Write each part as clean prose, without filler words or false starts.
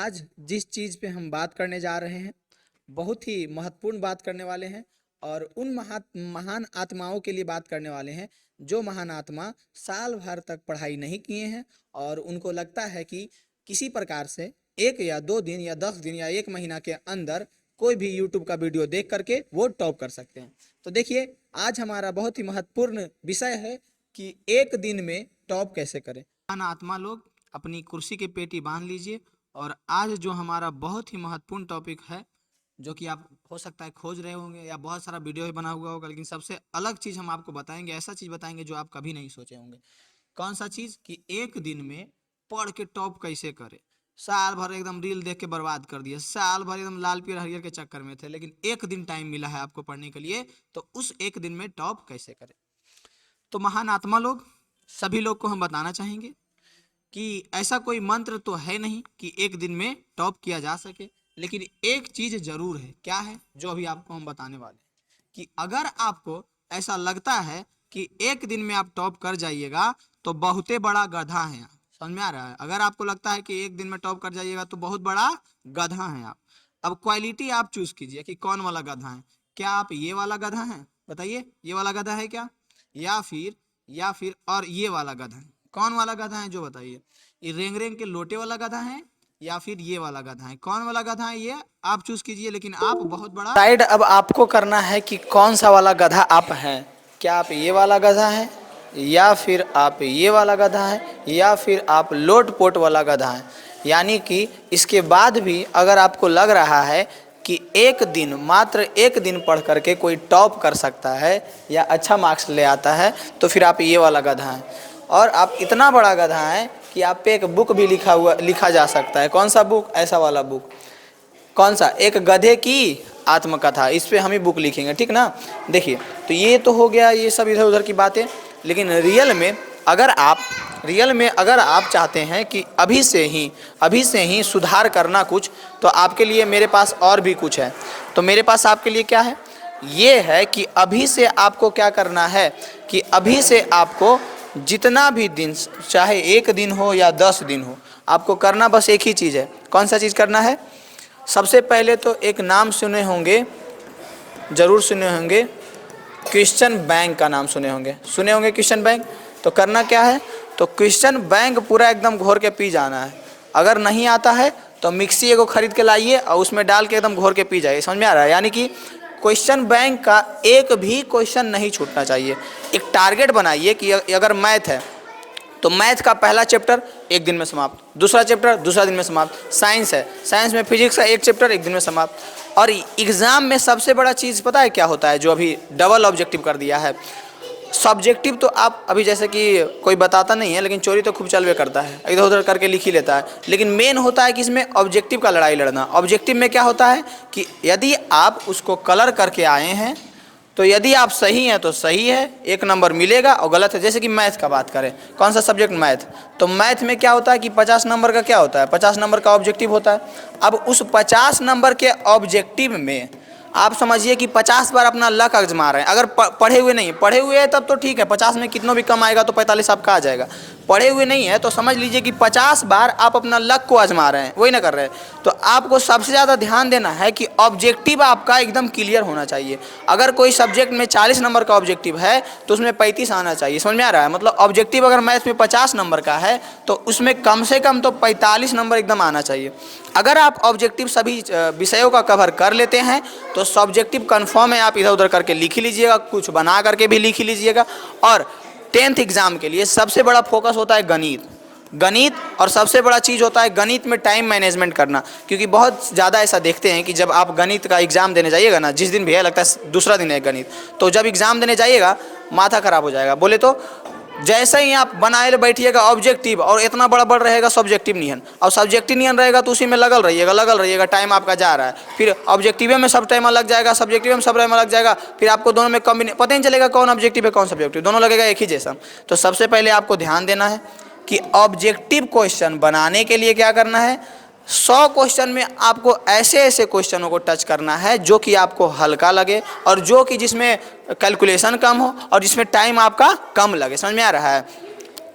आज जिस चीज़ पे हम बात करने जा रहे हैं बहुत ही महत्वपूर्ण बात करने वाले हैं और उन महान आत्माओं के लिए बात करने वाले हैं जो महान आत्मा साल भर तक पढ़ाई नहीं किए हैं और उनको लगता है कि किसी प्रकार से 1 या 2 दिन या 10 दिन या 1 महीना के अंदर कोई भी यूट्यूब का वीडियो देख करके वो टॉप कर सकते हैं। तो देखिए आज हमारा बहुत ही महत्वपूर्ण विषय है कि एक दिन में टॉप कैसे करें। महान आत्मा लोग अपनी कुर्सी की पेटी बांध लीजिए और आज जो हमारा बहुत ही महत्वपूर्ण टॉपिक है जो कि आप हो सकता है खोज रहे होंगे या बहुत सारा वीडियो भी बना हुआ होगा, लेकिन सबसे अलग चीज़ हम आपको बताएंगे, ऐसा चीज़ बताएंगे जो आप कभी नहीं सोचे होंगे। कौन सा चीज़ कि एक दिन में पढ़ के टॉप कैसे करें। साल भर एकदम रील देख के बर्बाद कर दिए, साल भर एकदम लाल पीला हरियर के चक्कर में थे, लेकिन एक दिन टाइम मिला है आपको पढ़ने के लिए, तो उस एक दिन में टॉप कैसे करें। तो महान आत्मा लोग सभी लोग को हम बताना चाहेंगे कि ऐसा कोई मंत्र तो है नहीं कि एक दिन में टॉप किया जा सके, लेकिन एक चीज जरूर है। क्या है? जो अभी आपको हम बताने वाले हैं कि अगर आपको ऐसा लगता है कि एक दिन में आप टॉप कर जाइएगा तो बहुते बड़ा गधा है आप। समझ में आ रहा है? अगर आपको लगता है कि एक दिन में टॉप कर जाइएगा तो बहुत बड़ा गधा है आप। अब क्वालिटी आप चूज कीजिए कि कौन वाला गधा है। क्या आप ये वाला गधा है? बताइए, ये वाला गधा है क्या? या फिर और ये वाला गधा है? कौन वाला गधा है जो बताइए? ये रेंग रेंग के लोटे वाला गधा है या फिर ये वाला गधा है? कौन वाला गधा है ये आप चूज कीजिए, लेकिन आप बहुत बड़ा साइड अब आपको करना है कि कौन सा वाला गधा आप हैं। क्या आप ये वाला गधा है या फिर आप ये वाला गधा है या फिर आप लोट पोट वाला गधा है। यानी कि इसके बाद भी अगर आपको लग रहा है कि एक दिन, मात्र एक दिन पढ़ करके कोई टॉप कर सकता है या अच्छा मार्क्स ले आता है, तो फिर आप ये वाला गधा है। और आप इतना बड़ा गधा है कि आप पे एक बुक भी लिखा जा सकता है। कौन सा बुक? ऐसा वाला बुक। कौन सा? एक गधे की आत्मकथा। इस पे हम ही बुक लिखेंगे, ठीक ना। देखिए, तो ये तो हो गया ये सब इधर उधर की बातें, लेकिन रियल में अगर आप चाहते हैं कि अभी से ही सुधार करना कुछ, तो आपके लिए मेरे पास और भी कुछ है। तो मेरे पास आपके लिए क्या है? ये है कि अभी से आपको क्या करना है कि अभी से आपको जितना भी दिन, चाहे 1 दिन हो या 10 दिन हो, आपको करना बस एक ही चीज़ है। कौन सा चीज़ करना है? सबसे पहले तो एक नाम सुने होंगे, ज़रूर सुने होंगे, क्रिश्चियन बैंक का नाम सुने होंगे क्रिश्चियन बैंक। तो करना क्या है? तो क्रिश्चियन बैंक पूरा एकदम घोर के पी जाना है। अगर नहीं आता है तो मिक्सी एगो खरीद के लाइए और उसमें डाल के एकदम घोर के पी जाइए। समझ में आ रहा है? यानी कि क्वेश्चन बैंक का एक भी क्वेश्चन नहीं छूटना चाहिए। एक टारगेट बनाइए कि अगर मैथ है तो मैथ का पहला चैप्टर एक दिन में समाप्त, दूसरा चैप्टर दूसरा दिन में समाप्त। साइंस है, साइंस में फिजिक्स का एक चैप्टर एक दिन में समाप्त। और एग्ज़ाम में सबसे बड़ा चीज़ पता है क्या होता है? जो अभी डबल ऑब्जेक्टिव कर दिया है। सब्जेक्टिव तो आप अभी जैसे कि कोई बताता नहीं है, लेकिन चोरी तो खूब चलवे करता है, इधर उधर करके लिख ही लेता है। लेकिन मेन होता है कि इसमें ऑब्जेक्टिव का लड़ाई लड़ना। ऑब्जेक्टिव में क्या होता है कि यदि आप उसको कलर करके आए हैं तो यदि आप सही हैं तो सही है, 1 नंबर मिलेगा, और गलत है, जैसे कि मैथ का बात करें, कौन सा सब्जेक्ट? मैथ। तो मैथ में क्या होता है कि 50 नंबर का क्या होता है? 50 नंबर का ऑब्जेक्टिव होता है। अब उस 50 नंबर के ऑब्जेक्टिव में आप समझिए कि 50 बार अपना लक आजमा रहे हैं। अगर पढ़े हुए नहीं, पढ़े हुए हैं तब तो ठीक है, 50 में कितना भी कम आएगा तो 45 आपका आ जाएगा। पढ़े हुए नहीं है तो समझ लीजिए कि 50 बार आप अपना लक को आजमा रहे हैं, वही ना कर रहे हैं। तो आपको सबसे ज़्यादा ध्यान देना है कि ऑब्जेक्टिव आपका एकदम क्लियर होना चाहिए। अगर कोई सब्जेक्ट में 40 नंबर का ऑब्जेक्टिव है तो उसमें 35 आना चाहिए। समझ में आ रहा है? मतलब ऑब्जेक्टिव अगर मैथ में 50 नंबर का है तो उसमें कम से कम तो 45 नंबर एकदम आना चाहिए। अगर आप ऑब्जेक्टिव सभी विषयों का कवर कर लेते हैं तो सब्जेक्टिव कन्फर्म है, आप इधर उधर करके लिख ही लीजिएगा, कुछ बना करके भी लिख ही लीजिएगा। और 10th एग्ज़ाम के लिए सबसे बड़ा फोकस होता है गणित, और सबसे बड़ा चीज़ होता है गणित में टाइम मैनेजमेंट करना। क्योंकि बहुत ज़्यादा ऐसा देखते हैं कि जब आप गणित का एग्ज़ाम देने जाइएगा ना, जिस दिन भी है, लगता है दूसरा दिन है गणित, तो जब एग्ज़ाम देने जाइएगा माथा ख़राब हो जाएगा। बोले तो जैसे ही आप बनाए बैठिएगा ऑब्जेक्टिव, और इतना बड़ा बड़ रहेगा सब्जेक्टिव नियन, और सब्जेक्टिव नियन रहेगा तो उसी में लगल रहिएगा, टाइम आपका जा रहा है। फिर ऑब्जेक्टिव में सब टाइम लग जाएगा, सब्जेक्टिव में सब टाइम लग जाएगा, फिर आपको दोनों में पता ही नहीं चलेगा कौन ऑब्जेक्टिव है कौन सब्जेक्टिव, दोनों लगेगा एक ही जैसा। तो सबसे पहले आपको ध्यान देना है कि ऑब्जेक्टिव क्वेश्चन बनाने के लिए क्या करना है, 100 क्वेश्चन में आपको ऐसे ऐसे क्वेश्चनों को टच करना है जो कि आपको हल्का लगे, और जो कि जिसमें कैलकुलेशन कम हो और जिसमें टाइम आपका कम लगे। समझ में आ रहा है?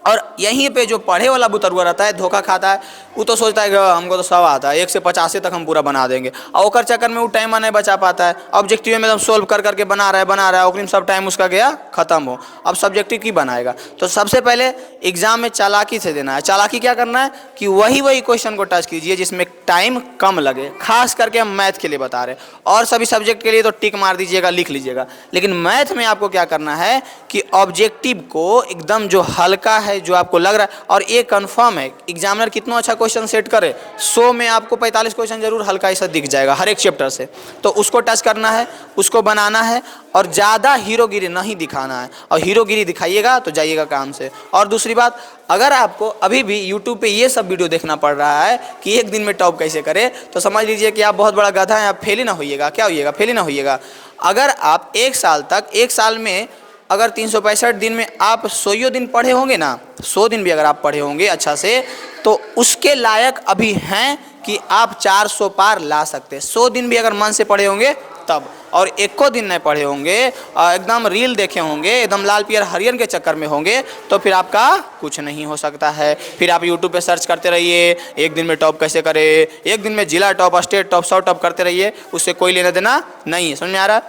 और यहीं पे जो पढ़े वाला बुतरुआ रहता है, धोखा खाता है, वो तो सोचता है कि हमको तो 100 आता है, 1 से 50 तक हम पूरा बना देंगे, और ओकर चक्कर में वो टाइम नहीं बचा पाता है। ऑब्जेक्टिव में एकदम सोल्व कर करके बना रहा है, ओकरी में सब टाइम उसका गया खत्म हो, अब सब्जेक्टिव की बनाएगा। तो सबसे पहले एग्जाम में चालाकी से देना है। चालाकी क्या करना है कि वही क्वेश्चन को टच कीजिए जिसमें टाइम कम लगे, खास करके हम मैथ के लिए बता रहे हैं, और सभी सब्जेक्ट के लिए तो टिक मार दीजिएगा, लिख लीजिएगा। लेकिन मैथ में आपको क्या करना है कि ऑब्जेक्टिव को एकदम जो हल्का है, जो आपको लग रहा है, और ये कंफर्म है एग्जामिनर कितना अच्छा क्वेश्चन सेट करे, 100 में आपको 45 क्वेश्चन जरूर हल्का ऐसा दिख जाएगा हर एक चैप्टर से। तो उसको टच करना है, उसको बनाना है, और ज़्यादा हीरोगिरी नहीं दिखाना है, और हीरोगिरी दिखाइएगा तो जाइएगा काम से। और दूसरी बात, अगर आपको अभी भी यूट्यूब पे ये सब वीडियो देखना पड़ रहा है कि एक दिन में टॉप कैसे करें, तो समझ लीजिए कि आप बहुत बड़ा गधा हैं, आप फेल ही ना होइएगा। क्या होइएगा? फेल ही ना होइएगा। अगर आप 1 साल तक, 1 साल में अगर 365 दिन में आप 100 दिन पढ़े होंगे ना, 100 दिन भी अगर आप पढ़े होंगे अच्छा से, तो उसके लायक अभी हैं कि आप 400 पार ला सकते हैं। 100 दिन भी अगर मन से पढ़े होंगे तब, और एको दिन नहीं पढ़े होंगे, एकदम रील देखे होंगे, एकदम लाल पियर हरियन के चक्कर में होंगे, तो फिर आपका कुछ नहीं हो सकता है। फिर आप यूट्यूब पे सर्च करते रहिए, एक दिन में टॉप कैसे करें, एक दिन में जिला टॉप, स्टेट टॉप, 100 टॉप करते रहिए, उससे कोई लेना देना नहीं है। समझ में आ रहा है?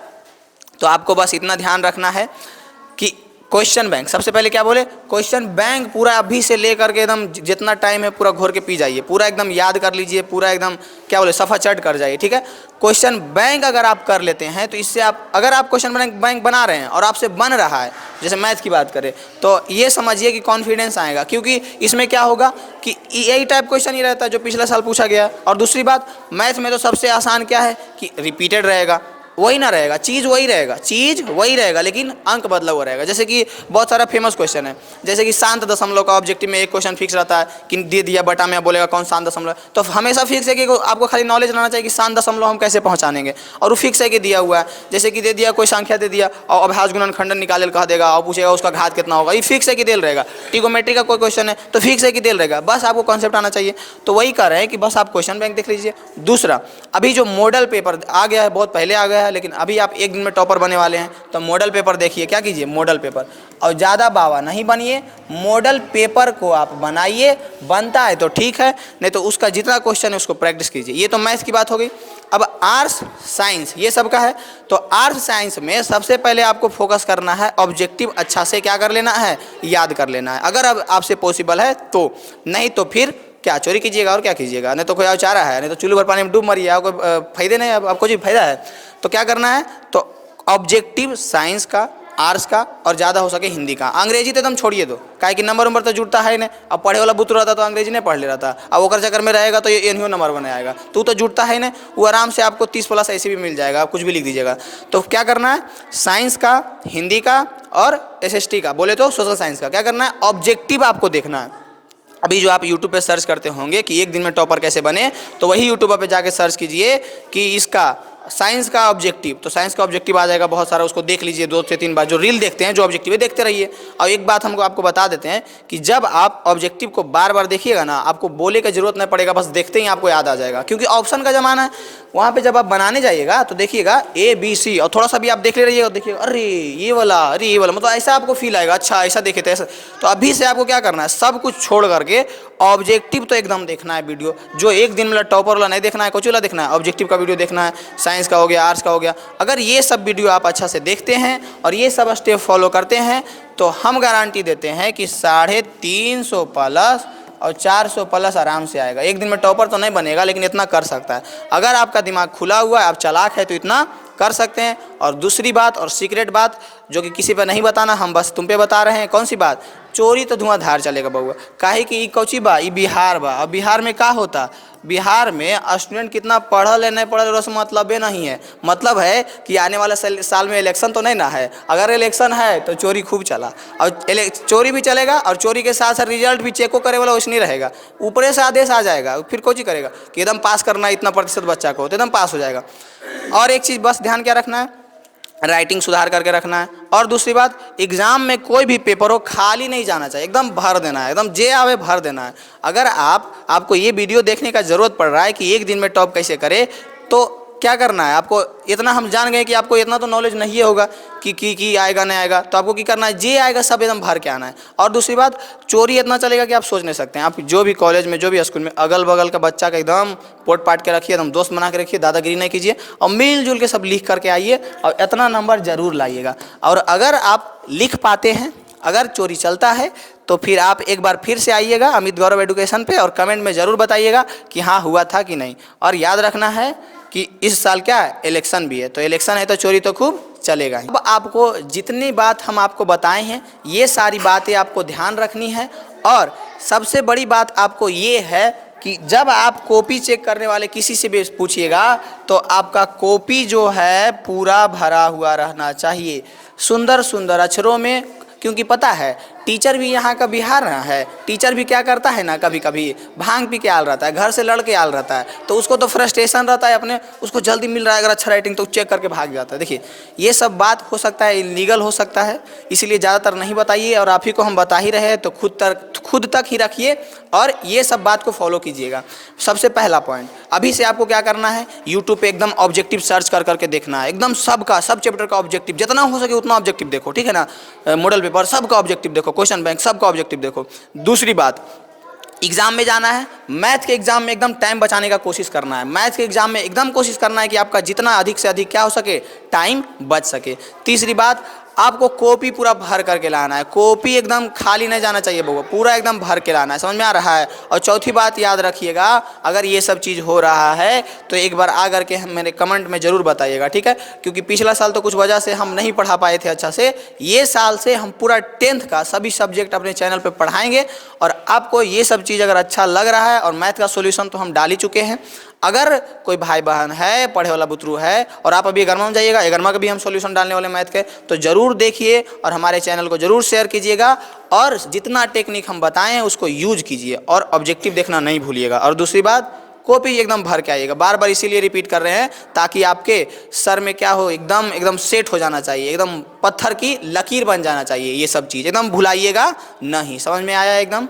तो आपको बस इतना ध्यान रखना है कि क्वेश्चन बैंक, सबसे पहले क्या बोले, क्वेश्चन बैंक पूरा अभी से लेकर के एकदम जितना टाइम है पूरा घोर के पी जाइए, पूरा एकदम याद कर लीजिए, पूरा एकदम क्या बोले सफ़ा चट कर जाइए। ठीक है, क्वेश्चन बैंक अगर आप कर लेते हैं तो इससे आप, अगर आप क्वेश्चन बैंक बना रहे हैं और आपसे बन रहा है, जैसे मैथ की बात करें, तो ये समझिए कि कॉन्फिडेंस आएगा, क्योंकि इसमें क्या होगा कि यही टाइप क्वेश्चन ही रहता है जो पिछले साल पूछा गया। और दूसरी बात, मैथ में तो सबसे आसान क्या है कि रिपीटेड रहेगा, वही ना रहेगा, चीज़ वही रहेगा, लेकिन अंक बदला हुआ रहेगा। जैसे कि बहुत सारा फेमस क्वेश्चन है, जैसे कि शांत दशमलव का ऑब्जेक्टिव में एक क्वेश्चन फिक्स रहता है कि दे दिया बटा में, बोलेगा कौन शांत दशमलव, तो हमेशा फिक्स है कि आपको खाली नॉलेज रहना चाहिए कि शांत दशमलव हम कैसे पहचानेंगे, और वो फिक्स है कि दिया हुआ है। जैसे कि दे दिया कोई संख्या दे दिया और अभाज्य गुणनखंडन निकाले कह देगा और पूछेगा उसका घात कितना होगा, ये फिक्स है कि देल रहेगा। ट्रिगोनोमेट्री का कोई क्वेश्चन है तो फिक्स है कि देल रहेगा, बस आपको कॉन्सेप्ट आना चाहिए। तो वही कह रहे हैं कि बस आप क्वेश्चन बैंक देख लीजिए। दूसरा, अभी जो मॉडल पेपर आ गया है, बहुत पहले आ गया है, लेकिन अभी आप एक दिन में टॉपर बनने वाले हैं, तो मॉडल पेपर देखिए, क्या कीजिए, मॉडल पेपर, और ज़्यादा बावा नहीं बनिए, मॉडल पेपर को आप बनाइए, बनता है तो ठीक है, नहीं तो उसका जितना क्वेश्चन है उसको प्रैक्टिस कीजिए। ये तो मैथ्स की बात हो गई। अब आर्ट्स साइंस ये सब का है, तो आर्ट्स साइंस में सबसे पहले आपको फोकस करना है, ऑब्जेक्टिव अच्छा से क्या कर लेना है, याद कर लेना है, अगर अब आपसे पॉसिबल है तो, नहीं तो फिर क्या चोरी कीजिएगा और क्या कीजिएगा, नहीं तो कोई और चारा है, नहीं तो चूल्हे भर पानी में डूब मरिए, आपको फायदे नहीं, आपको जी फायदा है। तो क्या करना है, तो ऑब्जेक्टिव साइंस का, आर्ट्स का, और ज़्यादा हो सके हिंदी का। अंग्रेजी तो एकदम छोड़िए दो, काहे कि नंबर तो जुड़ता है नहीं। अब पढ़े वाला बुत रहता तो अंग्रेजी नहीं पढ़ ले रहा था, अब ओकर चक्कर में रहेगा तो ये इन्हीं नंबर बने आएगा, तो जुड़ता है नहीं, वो आराम से आपको 30+ ऐसे भी मिल जाएगा, आप कुछ भी लिख दीजिएगा। तो क्या करना है, साइंस का, हिंदी का और SST का, बोले तो सोशल साइंस का, क्या करना है, ऑब्जेक्टिव आपको देखना है। अभी जो आप यूट्यूब पे सर्च करते होंगे कि एक दिन में टॉपर कैसे बने, तो वही यूट्यूब पे जाके सर्च कीजिए कि इसका साइंस का ऑब्जेक्टिव, तो साइंस का ऑब्जेक्टिव आ जाएगा बहुत सारा, उसको देख लीजिए 2 से 3 बार। जो रील देखते हैं, जो ऑब्जेक्टिव है देखते रहिए। और एक बात हमको आपको बता देते हैं कि जब आप ऑब्जेक्टिव को बार बार देखिएगा ना, आपको बोले की जरूरत नहीं पड़ेगा, बस देखते ही आपको याद आ जाएगा, क्योंकि ऑप्शन का ज़माना है। वहाँ पे जब आप बनाने जाइएगा तो देखिएगा ABC, और थोड़ा सा भी आप देख ले रहिएगा, देखिएगा अरे ये वाला, मतलब ऐसा आपको फील आएगा, अच्छा ऐसा देखे थे ऐसा। तो अभी से आपको क्या करना है, सब कुछ छोड़ करके ऑब्जेक्टिव तो एकदम देखना है वीडियो। जो एक दिन में टॉपर वाला नहीं देखना है, कुछ वाला देखना है, ऑब्जेक्टिव का वीडियो देखना है, साइंस का हो गया, आर्ट्स का हो गया। अगर ये सब वीडियो आप अच्छा से देखते हैं और ये सब स्टेप फॉलो करते हैं, तो हम गारंटी देते हैं कि 350 प्लस और 400 प्लस आराम से आएगा। एक दिन में टॉपर तो नहीं बनेगा, लेकिन इतना कर सकता है। अगर आपका दिमाग खुला हुआ है, आप चालाक है, तो इतना कर सकते हैं। और दूसरी बात, और सीक्रेट बात, जो कि किसी पे नहीं बताना, हम बस तुम पे बता रहे हैं, कौन सी बात, चोरी तो धुआंधार चलेगा बउआ, काहे कि ई कौची बा, ई बिहार बा। अब बिहार में का होता, बिहार में स्टूडेंट कितना पढ़ल है नहीं पढ़ल उससे मतलब नहीं है। मतलब है कि आने वाला साल में इलेक्शन तो नहीं ना है, अगर इलेक्शन है तो चोरी खूब चला, और चोरी भी चलेगा, और चोरी के साथ साथ रिजल्ट भी चेको करे वाला वैसे नहीं रहेगा, ऊपरे से आदेश आ जाएगा, फिर कोची करेगा कि एकदम पास करना है इतना प्रतिशत बच्चा को, तो एकदम पास हो जाएगा। और एक चीज़ बस ध्यान क्या रखना है, राइटिंग सुधार करके रखना है। और दूसरी बात, एग्जाम में कोई भी पेपर हो खाली नहीं जाना चाहिए, एकदम भर देना है, एकदम जे आवे भर देना है। अगर आपको ये वीडियो देखने का ज़रूरत पड़ रहा है कि एक दिन में टॉप कैसे करे, तो क्या करना है, आपको इतना हम जान गए कि आपको इतना तो नॉलेज नहीं होगा कि आएगा नहीं आएगा, तो आपको क्या करना है, जे आएगा सब एकदम भर के आना है। और दूसरी बात, चोरी इतना चलेगा कि आप सोच नहीं सकते हैं। आप जो भी कॉलेज में, जो भी स्कूल में, अगल बगल का बच्चा का एकदम पोट पाट के रखिए, एकदम दोस्त बना के रखिए, दादागिरी नहीं कीजिए और मिलजुल के सब लिख करके आइए और इतना नंबर जरूर लाइएगा। और अगर आप लिख पाते हैं, अगर चोरी चलता है, तो फिर आप एक बार फिर से आइएगा अमित गौरव एजुकेशन पे और कमेंट में ज़रूर बताइएगा कि हाँ हुआ था कि नहीं। और याद रखना है कि इस साल क्या है, इलेक्शन भी है, तो इलेक्शन है तो चोरी तो खूब चलेगा ही। अब आपको जितनी बात हम आपको बताए हैं, ये सारी बातें आपको ध्यान रखनी है। और सबसे बड़ी बात आपको ये है कि जब आप कॉपी चेक करने वाले किसी से भी पूछिएगा, तो आपका कॉपी जो है पूरा भरा हुआ रहना चाहिए, सुंदर सुंदर अक्षरों में। क्योंकि पता है टीचर भी यहाँ का बिहार है, टीचर भी क्या करता है ना, कभी कभी भांग पी के आल रहता है, घर से लड़ के आल रहता है, तो उसको तो फ्रस्ट्रेशन रहता है अपने, उसको जल्दी मिल रहा है अगर अच्छा राइटिंग तो चेक करके भाग जाता है। देखिए ये सब बात हो सकता है इलीगल हो सकता है, इसलिए ज़्यादातर नहीं बताइए। और आप ही को हम बता ही रहे हैं तो खुद तक ही रखिए और ये सब बात को फॉलो कीजिएगा। सबसे पहला पॉइंट, अभी से आपको क्या करना है, यूट्यूब पे एकदम ऑब्जेक्टिव सर्च कर करके देखना है, एकदम सब चैप्टर का ऑब्जेक्टिव जितना हो सके उतना ऑब्जेक्टिव देखो, ठीक है ना। मॉडल पेपर सबका ऑब्जेक्टिव देखो, क्वेश्चन बैंक सबका ऑब्जेक्टिव देखो। दूसरी बात, एग्जाम में जाना है, मैथ के एग्जाम में एकदम टाइम बचाने का कोशिश करना है। मैथ के एग्जाम में एकदम कोशिश करना है कि आपका जितना अधिक से अधिक क्या हो सके, टाइम बच सके। तीसरी बात, आपको कॉपी पूरा भर करके लाना है, कॉपी एकदम खाली नहीं जाना चाहिए बउआ, पूरा एकदम भर के लाना है, समझ में आ रहा है। और चौथी बात याद रखिएगा, अगर ये सब चीज़ हो रहा है तो एक बार आ करके मेरे कमेंट में ज़रूर बताइएगा, ठीक है। क्योंकि पिछला साल तो कुछ वजह से हम नहीं पढ़ा पाए थे अच्छा से, ये साल से हम पूरा 10th का सभी सब्जेक्ट अपने चैनल पर पढ़ाएंगे। और आपको ये सब चीज़ अगर अच्छा लग रहा है, और मैथ का सोल्यूशन तो हम डाल ही चुके हैं, अगर कोई भाई बहन है, पढ़े वाला बुतरू है और आप अभी एगरमा में जाइएगा, एगरमा का भी हम सॉल्यूशन डालने वाले मैथ के, तो ज़रूर देखिए और हमारे चैनल को ज़रूर शेयर कीजिएगा। और जितना टेक्निक हम बताएं हैं उसको यूज कीजिए और ऑब्जेक्टिव देखना नहीं भूलिएगा। और दूसरी बात, कॉपी एकदम भर के आइएगा। बार बार इसीलिए रिपीट कर रहे हैं ताकि आपके सर में क्या हो, एकदम एकदम सेट हो जाना चाहिए, एकदम पत्थर की लकीर बन जाना चाहिए। ये सब चीज़ एकदम भुलाइएगा नहीं, समझ में आया एकदम।